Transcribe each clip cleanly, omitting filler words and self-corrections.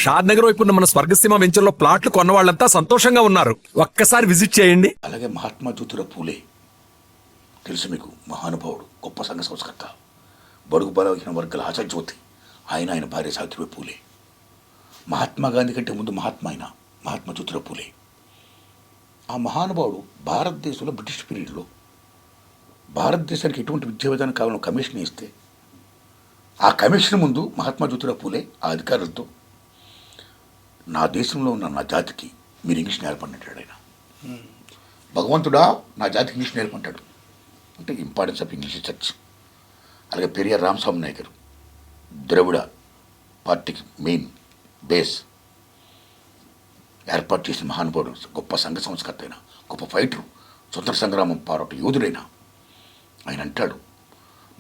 షాద్ నగర్ వైపు ఉన్న మన స్వర్గసీమ వెంచర్లో ప్లాట్లు కొన్న వాళ్ళంతా సంతోషంగా ఉన్నారు. ఒక్కసారి విజిట్ చేయండి. అలాగే మహాత్మా జ్యోతిరావు పూలే తెలుసు మీకు, మహానుభావుడు, గొప్ప సంఘ సంస్కర్త, బడుగు బలహీన వర్గాల ఆశాజ్యోతి. ఆయన భార్య సావిత్రిబాయి పూలే. మహాత్మా గాంధీ కంటే ముందు మహాత్మా జ్యోతిరావు పూలే. ఆ మహానుభావుడు భారతదేశంలో బ్రిటిష్ పీరియడ్లో భారతదేశానికి ఎటువంటి విద్యా విధానం కావాలని కమిషన్ ఇస్తే ఆ కమిషన్ ముందు మహాత్మా జ్యోతిరావు పూలే ఆ అధికారులతో నా దేశంలో ఉన్న నా జాతికి మీరు ఇంగ్లీష్ నేర్పంటాడు. ఆయన భగవంతుడా నా జాతికి ఇంగ్లీష్ నేర్పంటాడు అంటే ఇంపార్టెన్స్ ఆఫ్ ఇంగ్లీష్ చర్చ్. అలాగే పెరియార్ రామస్వామి నాయక్ గారు ద్రవిడ పార్టీకి మెయిన్ బేస్ ఏర్పాటు చేసిన మహానుభావుడు, గొప్ప సంఘ సంస్కర్త అయిన, గొప్ప ఫైటరు, స్వతంత్ర సంగ్రామం పోరాట యోధుడైన ఆయన అంటాడు,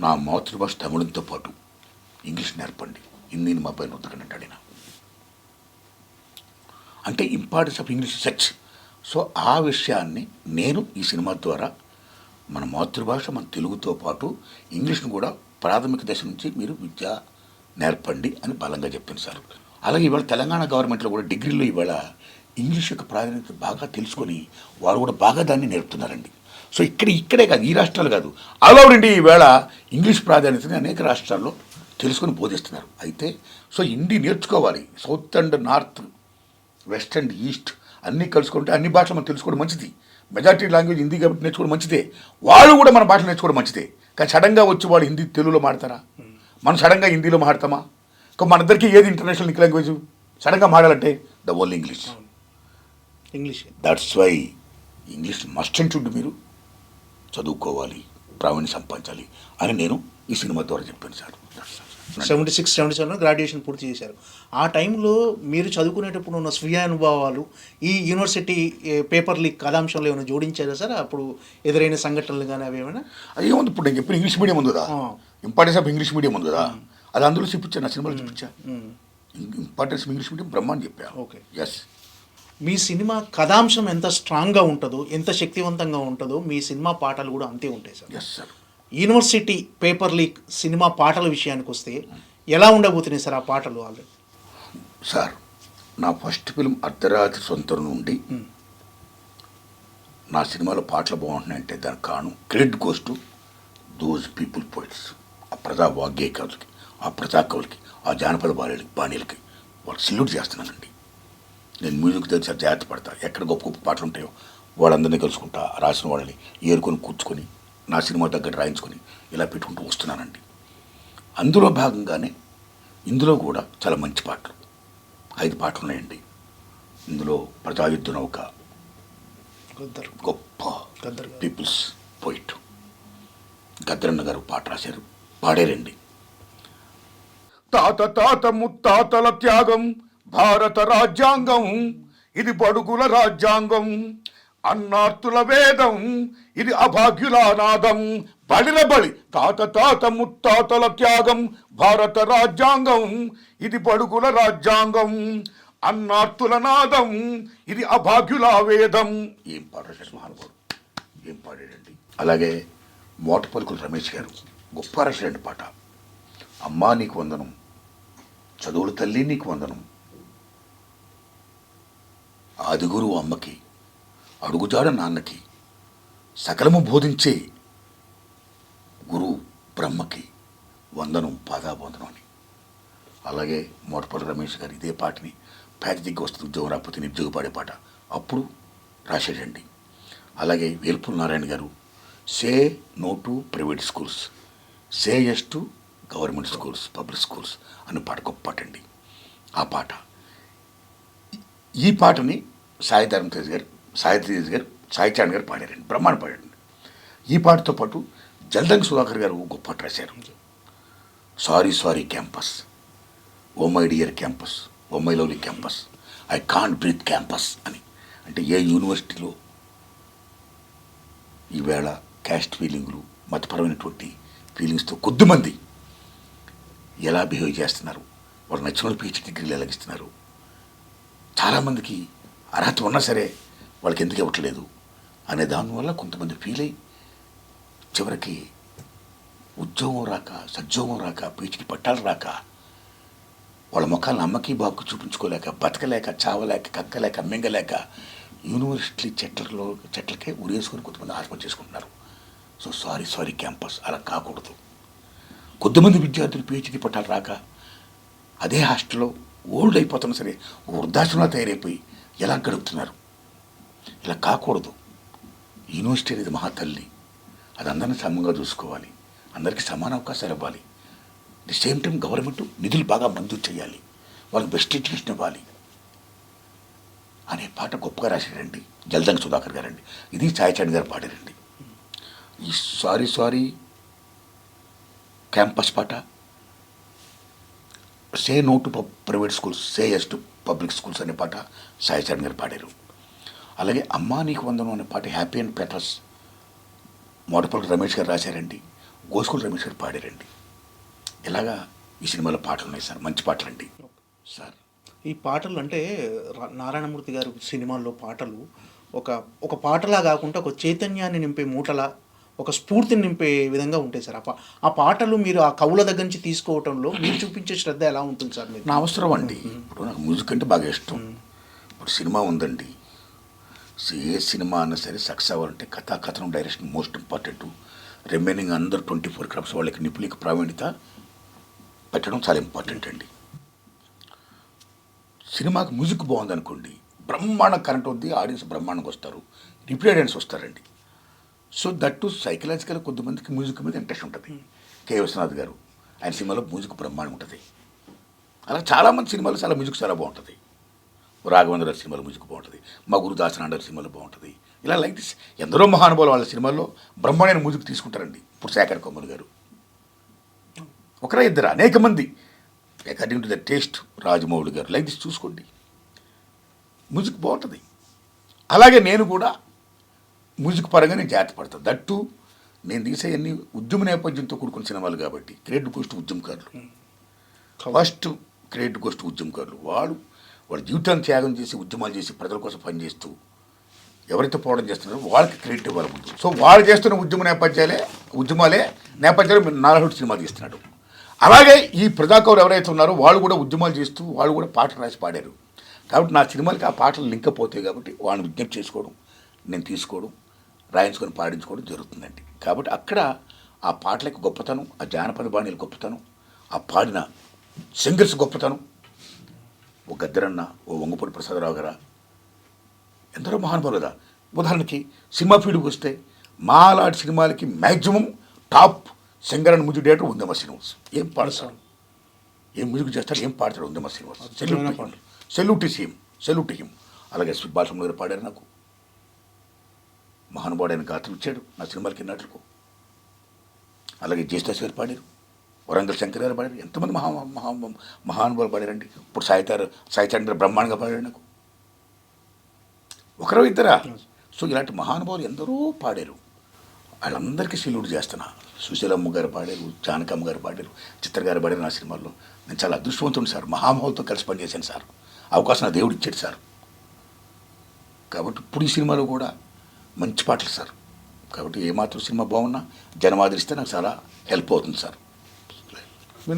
నా మాతృభాష తమిళంతో పాటు ఇంగ్లీష్ నేర్పండి, హిందీని మా పైన ఉద్దకండి అంటాడు ఆయన. అంటే importance of English church. So ఆ విషయాన్ని నేను ఈ సినిమా ద్వారా మన మాతృభాష మన తెలుగుతో పాటు ఇంగ్లీష్ను కూడా ప్రాథమిక దశ నుంచి మీరు విద్య నేర్పండి అని బలంగా చెప్పాను సార్. అలాగే ఇవాళ తెలంగాణ గవర్నమెంట్లో కూడా డిగ్రీలో ఇవాళ ఇంగ్లీష్ యొక్క ప్రాధాన్యత బాగా తెలుసుకొని వారు కూడా బాగా దాన్ని నేర్పుతున్నారండి. సో ఇక్కడే కాదు, ఈ రాష్ట్రాలు కాదు, ఆల్ ఓవర్ ఇండియా ఈవేళ ఇంగ్లీష్ ప్రాధాన్యతని అనేక రాష్ట్రాల్లో తెలుసుకొని బోధిస్తున్నారు. అయితే సో హిందీ నేర్చుకోవాలి. South and north, west and east అన్నీ కలుసుకుంటే అన్ని భాషలు మనం తెలుసుకోవడం మంచిది. మెజారిటీ లాంగ్వేజ్ హిందీ కాబట్టి నేర్చుకోవడం మంచిదే. వాళ్ళు కూడా మన భాషలు నేర్చుకోవడం మంచిదే. కానీ సడన్గా వచ్చి వాళ్ళు హిందీ తెలుగులో మాడతారా? మనం సడన్గా హిందీలో మాడతామా? మన ఇద్దరికి ఏది ఇంటర్నేషనల్ లాంగ్వేజ్ సడన్గా మాడాలంటే the only English. That's why English must and should మీరు చదువుకోవాలి, ప్రావీణ్యం సంపాదించాలి అని నేను ఈ సినిమా ద్వారా చెప్పాను సార్. 76, 77 గ్రాడ్యుయేషన్ పూర్తి చేశారు. ఆ టైంలో మీరు చదువుకునేటప్పుడు ఉన్న స్వీయ అనుభవాలు ఈ యూనివర్సిటీ పేపర్ లీక్ కథాంశంలో ఏమైనా జోడించారా సార్? అప్పుడు ఎదురైన సంఘటనలు కానీ అవి ఏమైనా? అది ఏముంది, ఇప్పుడు నేను చెప్పిన ఇంగ్లీష్ మీడియం ఉంది కదా, ఇంపార్టెన్స్ ఆఫ్ ఇంగ్లీష్ మీడియం ఉంది కదా, అది అందులో చూపించా, నా సినిమాలో చూపించా. ఇంపార్టెన్స్ ఆఫ్ ఇంగ్లీష్ మీడియం బ్రహ్మాన్ని చెప్పా. ఓకే. ఎస్. మీ సినిమా కథాంశం ఎంత స్ట్రాంగ్గా ఉంటుందో, ఎంత శక్తివంతంగా ఉంటుందో మీ సినిమా పాటలు కూడా అంతే ఉంటాయి sir. Yes sir. University Paper Leak cinema పాటల విషయానికి వస్తే ఎలా ఉండబోతున్నాయి సార్ ఆ పాటలు? ఆల్రెడీ సార్ నా ఫస్ట్ ఫిల్మ్ అర్ధరాత్రి సొంతం నుండి నా సినిమాలో పాటలు బాగుంటున్నాయంటే దానికి కారణం credit goes to those people poets, ఆ ప్రజా వాగ్గేయకారులకి, ఆ ప్రజా కవులకి, ఆ జానపద బాణీలకి వాళ్ళకి సెల్యూట్ చేస్తున్నానండి. నేను మ్యూజిక్ దగ్గర జాగ్రత్త పడతా. ఎక్కడ గొప్ప గొప్ప పాటలు ఉంటాయో వాళ్ళందరినీ కలుసుకుంటా, రాసిన వాళ్ళని ఏరుకొని కూర్చుకొని నా సినిమా దగ్గర రాయించుకొని ఇలా పెట్టుకుంటూ వస్తున్నానండి. అందులో భాగంగానే ఇందులో కూడా చాలా మంచి పాటలు 5 పాటలు ఉన్నాయండి. ఇందులో ప్రజాయుద్ధ నౌక, గొప్ప పీపుల్స్ పోయిట్ గద్దరన్న గారు పాట రాశారు, పాడారండి. తాత తాత ముత్తాతల త్యాగం భారత రాజ్యాంగం, ఇది బడుగుల రాజ్యాంగం, అన్నార్తుల వేదం, ఇది అభాగ్యుల నాదం, బడిల బడి. తాత తాత ముత్తాతల త్యాగం భారత రాజ్యాంగం, ఇది బడుగుల రాజ్యాంగం, అన్నార్తుల నాదం, ఇది అభాగ్యుల వేదం. ఏం పాడాడు మహానుభావుడు, ఏం పాడాడండి. అలాగే మోటపలుకుల రమేష్ గారు గొప్ప రాశారండి పాట. అమ్మా నీకు వందనం, చదువుల తల్లి నీకు వందనం, ఆదిగురు అమ్మకి, అడుగుజాడ నాన్నకి, సకలము బోధించే గురు బ్రహ్మకి వందనం, పాదాబంధనం అని. అలాగే మోటపల్లి రమేష్ గారు ఇదే పాటని పేద దిగ్గు వస్తుంది ఉద్యోగం రాకపోతే నిరుద్యోగ పాడే పాట అప్పుడు రాశాడండి. అలాగే వేల్పూర్ నారాయణ గారు say no to private schools, say yes to government schools, public schools అనే పాట గొప్ప పాట అండి. ఆ పాట, ఈ పాటని సాయి తేజ్ గారు, సాయి చాంద్ గారు పాడారండి, బ్రహ్మాండ పాడారండి. ఈ పాటతో పాటు జల్దంగి సుధాకర్ గారు గొప్ప పాట రాశారు. Sorry sorry campus, oh my dear campus, oh my lovely campus, I can't breathe campus అని. అంటే ఏ యూనివర్సిటీలో ఈవేళ క్యాస్ట్ ఫీలింగులు, మతపరమైనటువంటి ఫీలింగ్స్తో కొద్దిమంది ఎలా బిహేవ్ చేస్తున్నారు, వాళ్ళు నచ్చిన పిహెచ్డీ డిగ్రీలు ఎలాగిస్తున్నారు, చాలామందికి అర్హత ఉన్నా సరే వాళ్ళకి ఎందుకు ఇవ్వట్లేదు అనే దానివల్ల కొంతమంది ఫీల్ అయ్యి చివరికి ఉద్యోగం రాక, సద్యోగం రాక, పిహెచ్డీ పట్టాలు రాక వాళ్ళ ముఖాలను అమ్మకి బాబుకి చూపించుకోలేక బతకలేక చావలేక కక్కలేక మింగలేక యూనివర్సిటీ చెట్లకే ఉరేసుకొని కొంతమంది ఆత్మహత్య చేసుకుంటున్నారు. సో సారీ క్యాంపస్ అలా కాకూడదు. కొద్దిమంది విద్యార్థులు పిహెచ్డీ పట్టాలు రాక అదే హాస్టల్లో ఓల్డ్ అయిపోతున్నా సరే వృద్ధాశ్రమంలో తయారైపోయి ఎలా గడుపుతున్నారు. ఇలా కాకూడదు. యూనివర్సిటీ అనేది మహాతల్లి, అది అందరినీ సమంగా చూసుకోవాలి, అందరికీ సమాన అవకాశాలు ఇవ్వాలి. ది సేమ్ టైం గవర్నమెంట్ నిధులు బాగా మంజూరు చేయాలి, వాళ్ళకి బెస్ట్ ఎడ్యుకేషన్ ఇవ్వాలి అనే పాట గొప్పగా రాశారండి జలదంగ సుధాకర్ గారండి. ఇది ఛాయచండ్ గారు పాడారండి. ఈ సారీ క్యాంపస్ పాట, say no to private schools, say yes to public schools అనే పాట ఛాయచండ్ గారు పాడారు. అలాగే అమ్మా నీకు వందనం అనే పాట హ్యాపీ అండ్ పెటల్స్ మోటపల్లి రమేష్ గారు రాశారండి, గోస్కూల్ రమేష్ గారు పాడారండి. ఇలాగా ఈ సినిమాలో పాటలు ఉన్నాయి సార్, మంచి పాటలు అండి సార్. ఈ పాటలు అంటే నారాయణమూర్తి గారు సినిమాల్లో పాటలు ఒక పాటలా కాకుండా ఒక చైతన్యాన్ని నింపే మూటలా, ఒక స్ఫూర్తిని నింపే విధంగా ఉంటాయి సార్. ఆ పాటలు మీరు ఆ కవుల దగ్గర నుంచి తీసుకోవటంలో మీరు చూపించే శ్రద్ధ ఎలా ఉంటుంది సార్? మీరు నా అవసరం అండి. ఇప్పుడు నాకు మ్యూజిక్ అంటే బాగా ఇష్టం. ఇప్పుడు సినిమా ఉందండి, ఏ సినిమా అన్నా సరే సక్సెస్ అవ్వాలంటే కథనం డైరెక్షన్ మోస్ట్ ఇంపార్టెంట్. రిమైనింగ్ అందరూ 24 క్రాఫ్ట్స్ వాళ్ళకి నిపుణులకి ప్రావీణ్యత పెట్టడం చాలా ఇంపార్టెంట్ అండి. సినిమాకి మ్యూజిక్ బాగుందనుకోండి, బ్రహ్మాండ కరెంట్ ఉంది, ఆడియన్స్ బ్రహ్మాండంగా వస్తారు, రిపీట్ ఆడియన్స్ వస్తారండి. సో దట్టు సైకలాజికల్ కొద్దిమందికి మ్యూజిక్ మీద ఇంట్రెస్ట్ ఉంటుంది. కె విశ్వనాథ్ గారు ఆయన సినిమాలో మ్యూజిక్ బ్రహ్మాండం ఉంటుంది. అలా చాలామంది సినిమాలు చాలా మ్యూజిక్ చాలా బాగుంటుంది. రాఘవేంద్ర సినిమాలో మ్యూజిక్ బాగుంటుంది, మా గురుదాసనాండ సినిమాలో బాగుంటుంది. ఇలా లైక్ దిస్ ఎందరో మహానుభావులు వాళ్ళ సినిమాల్లో బ్రహ్మాండమైన మ్యూజిక్ తీసుకుంటారండి. ఇప్పుడు శేఖర్ కొమ్మల్ గారు ఒకరా ఇద్దరు, అనేక మంది according to the taste Rajamouli గారు, లైక్ దిస్ చూసుకోండి, మ్యూజిక్ బాగుంటుంది. అలాగే నేను కూడా మ్యూజిక్ పరంగా నేను జాగ్రత్త పడతాను. దట్టు నేను తీసే అన్ని ఉద్యమ నేపథ్యంతో కూడుకున్న సినిమాలు కాబట్టి క్రెడిట్ గోస్ట్ ఉద్యమకారులు, ఫస్ట్ క్రెడిట్ గోస్ట్ ఉద్యమకారులు. వాళ్ళ జీవితాన్ని త్యాగం చేసి ఉద్యమాలు చేసి ప్రజల కోసం పనిచేస్తూ ఎవరైతే పోవడం చేస్తున్నారో వాళ్ళకి క్రెడిట్ ఇవ్వాలి ముందు. సో వాళ్ళు చేస్తున్న ఉద్యమాలే నేపథ్యాలు నారాయణ సినిమా తీస్తున్నాడు. అలాగే ఈ ప్రజాకవులు ఎవరైతే ఉన్నారో వాళ్ళు కూడా ఉద్యమాలు చేస్తూ వాళ్ళు కూడా పాటలు రాసి పాడారు. కాబట్టి నా సినిమాలకి ఆ పాటలు లింక్ పోతాయి కాబట్టి వాళ్ళని విజ్ఞప్తి చేసుకోవడం, నేను తీసుకోవడం, రాయించుకొని పాడించుకోవడం జరుగుతుందండి. కాబట్టి అక్కడ ఆ పాటలకు గొప్పతనం, ఆ జానపద బాణీల గొప్పతనం, ఆ పాడిన సింగర్స్ గొప్పతనం, ఓ గద్దరన్న, ఓ వంగపూడి ప్రసాదరావు గారా, ఎందరో మహానుభావులు కదా. ఉదాహరణకి సినిమా ఫీల్డ్కి వస్తే మా లాంటి సినిమాలకి maximum top singer and music director ఉందమ్మ శ్రీనివాస్. ఏం పాడతాడు, ఏం మ్యూజిక్ చేస్తాడు, ఏం పాడతాడు ఉందమ్మ శ్రీనివాస్. Salute him. అలాగే ఎస్పి బాలసుబ్రహ్మణ్యం గారు పాడారు, నాకు మహానుభావుడైన గాత్రం ఇచ్చాడు నా సినిమాలకి నాటకు. అలాగే జేస్దాస్ గారు పాడారు, వరంగల్ శంకర్ గారు పాడారు, ఎంతమంది మహానుభావులు పాడారండి. ఇప్పుడు సాయిచంద్ర బ్రహ్మాండంగా పాడారు నాకు, ఒకరో ఇద్దరా. సో ఇలాంటి మహానుభావులు ఎందరో పాడారు, వాళ్ళందరికీ సెల్యూట్ చేస్తున్నా. సుశీలమ్మ గారు పాడారు, జానకమ్మ గారు పాడారు, చిత్ర గారు పాడారు నా సినిమాల్లో. నేను చాలా అదృష్టవంతుడు సార్, మహానుభావులతో కలిసి పనిచేశాను సార్. అవకాశం నా దేవుడు ఇచ్చాడు సార్. కాబట్టి ఇప్పుడు ఈ సినిమాలో కూడా మంచి పాటలు సార్. కాబట్టి ఏమాత్రం సినిమా బాగున్నా జనం ఆదరిస్తే నాకు చాలా హెల్ప్ అవుతుంది సార్.